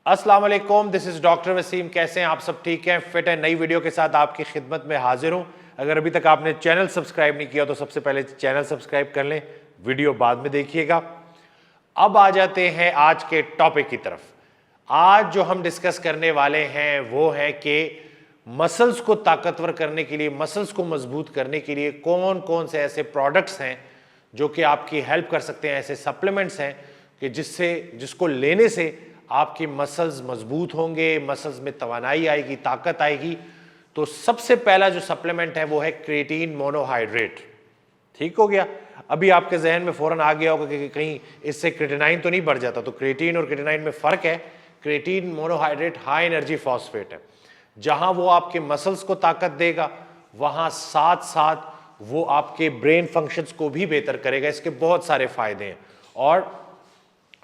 अस्सलाम वालेकुम, this is doctor Wasim. कैसे हैं आप सब? ठीक हैं, फिट है। नई वीडियो के साथ आपकी खिदमत में हाजिर हूं। अगर अभी तक आपने चैनल सब्सक्राइब नहीं किया तो सबसे पहले चैनल सब्सक्राइब कर लें, वीडियो बाद में देखिएगा। अब आ जाते हैं आज के टॉपिक की तरफ। आज जो हम डिस्कस करने वाले हैं वो है कि मसल्स को ताकतवर करने के लिए, मसल्स को मजबूत करने के लिए कौन कौन से ऐसे प्रोडक्ट्स हैं जो कि आपकी हेल्प कर सकते हैं, ऐसे सप्लीमेंट्स हैं कि जिसको लेने से आपकी मसल्स मजबूत होंगे, मसल्स में तवानाई आएगी, ताकत आएगी। तो सबसे पहला जो सप्लीमेंट है वो है क्रिएटिन मोनोहाइड्रेट। ठीक हो गया। अभी आपके जहन में फौरन आ गया होगा कि कहीं इससे क्रिएटिनाइन तो नहीं बढ़ जाता। तो क्रिएटिन और क्रिएटिनाइन में फर्क है। Creatine monohydrate high energy phosphate है, जहां वो आपके मसल्स को ताकत देगा, वहां साथ साथ वो आपके ब्रेन फंक्शंस को भी बेहतर करेगा। इसके बहुत सारे फायदे हैं। और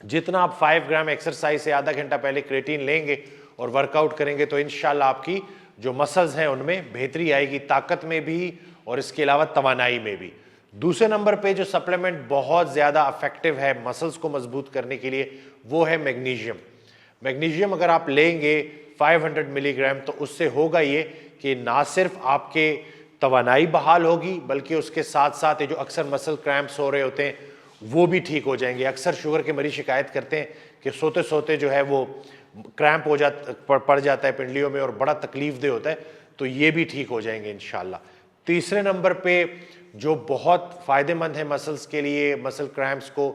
जितना आप 5 ग्राम एक्सरसाइज से आधा घंटा पहले क्रिएटिन लेंगे और वर्कआउट करेंगे तो इंशाल्लाह आपकी जो मसल्स हैं उनमें बेहतरी आएगी, ताकत में भी और इसके अलावा तवानाई में भी। दूसरे नंबर पे जो सप्लीमेंट बहुत ज़्यादा इफेक्टिव है मसल्स को मजबूत करने के लिए वो है मैग्नीशियम। मैग्नीशियम अगर आप लेंगे 500 मिलीग्राम तो उससे होगा ये कि ना सिर्फ आपके तवानाई बहाल होगी बल्कि उसके साथ साथ ये जो अक्सर मसल क्रैम्प्स हो रहे होते हैं वो भी ठीक हो जाएंगे। अक्सर शुगर के मरीज शिकायत करते हैं कि सोते सोते जो है वो क्रैम्प पड़ जाता है पिंडलियों में और बड़ा तकलीफ दे होता है, तो ये भी ठीक हो जाएंगे इंशाल्लाह। तीसरे नंबर पे जो बहुत फ़ायदेमंद है मसल्स के लिए, मसल क्रैम्प्स को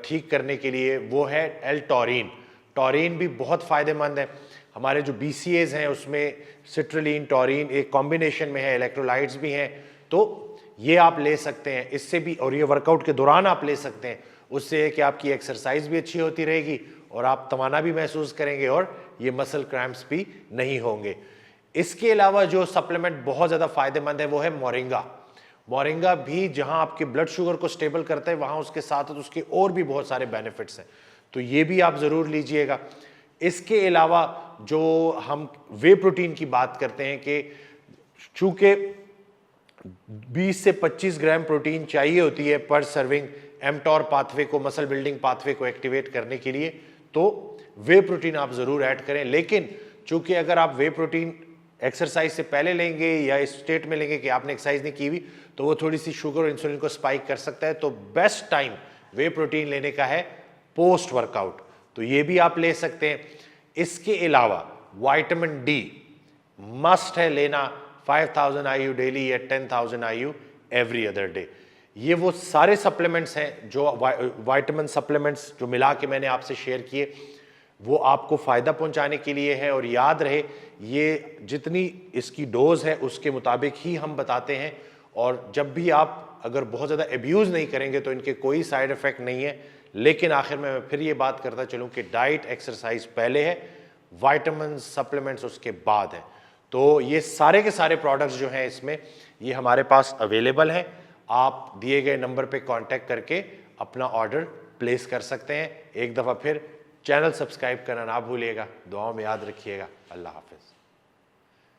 ठीक करने के लिए, वो है एल टॉरिन। टॉरिन भी बहुत फ़ायदेमंद है। हमारे जो BCAs हैं उसमें सिट्रलिन टॉरिन एक कॉम्बिनेशन में है, इलेक्ट्रोलाइट्स भी हैं, तो ये आप ले सकते हैं इससे भी। और ये वर्कआउट के दौरान आप ले सकते हैं, उससे कि आपकी एक्सरसाइज भी अच्छी होती रहेगी और आप तवाना भी महसूस करेंगे और ये मसल क्रैम्प्स भी नहीं होंगे। इसके अलावा जो सप्लीमेंट बहुत ज़्यादा फायदेमंद है वो है मोरिंगा। मोरिंगा भी जहां आपके ब्लड शुगर को स्टेबल करता है वहां उसके साथ उसके और भी बहुत सारे बेनिफिट्स हैं, तो ये भी आप ज़रूर लीजिएगा। इसके अलावा जो हम वे प्रोटीन की बात करते हैं कि चूंकि 20 से 25 ग्राम प्रोटीन चाहिए होती है पर सर्विंग एमटॉर पाथवे को, मसल बिल्डिंग पाथवे को एक्टिवेट करने के लिए, तो वे प्रोटीन आप ज़रूर ऐड करें। लेकिन चूंकि अगर आप वे प्रोटीन एक्सरसाइज से पहले लेंगे या इस स्टेट में लेंगे कि आपने एक्सरसाइज नहीं की हुई तो वो थोड़ी सी शुगर और इंसुलिन को स्पाइक कर सकता है, तो बेस्ट टाइम वे प्रोटीन लेने का है पोस्ट वर्कआउट, तो ये भी आप ले सकते हैं। इसके अलावा विटामिन डी मस्ट है लेना, 5000 IU डेली या 10,000 IU एवरी अदर डे। ये वो सारे सप्लीमेंट्स हैं जो विटामिन सप्लीमेंट्स जो मिला के मैंने आपसे शेयर किए, वो आपको फ़ायदा पहुंचाने के लिए है। और याद रहे ये जितनी इसकी डोज है उसके मुताबिक ही हम बताते हैं, और जब भी आप अगर बहुत ज़्यादा एब्यूज़ नहीं करेंगे तो इनके कोई साइड इफ़ेक्ट नहीं है। लेकिन आखिर में मैं फिर ये बात करता चलूँ कि डाइट एक्सरसाइज पहले है, विटामिन सप्लीमेंट्स उसके बाद है। तो ये सारे के सारे प्रोडक्ट्स जो हैं इसमें ये हमारे पास अवेलेबल हैं। आप दिए गए नंबर पे कांटेक्ट करके अपना ऑर्डर प्लेस कर सकते हैं। एक दफ़ा फिर चैनल सब्सक्राइब करना ना भूलिएगा। दुआओं में याद रखिएगा। अल्लाह हाफिज़।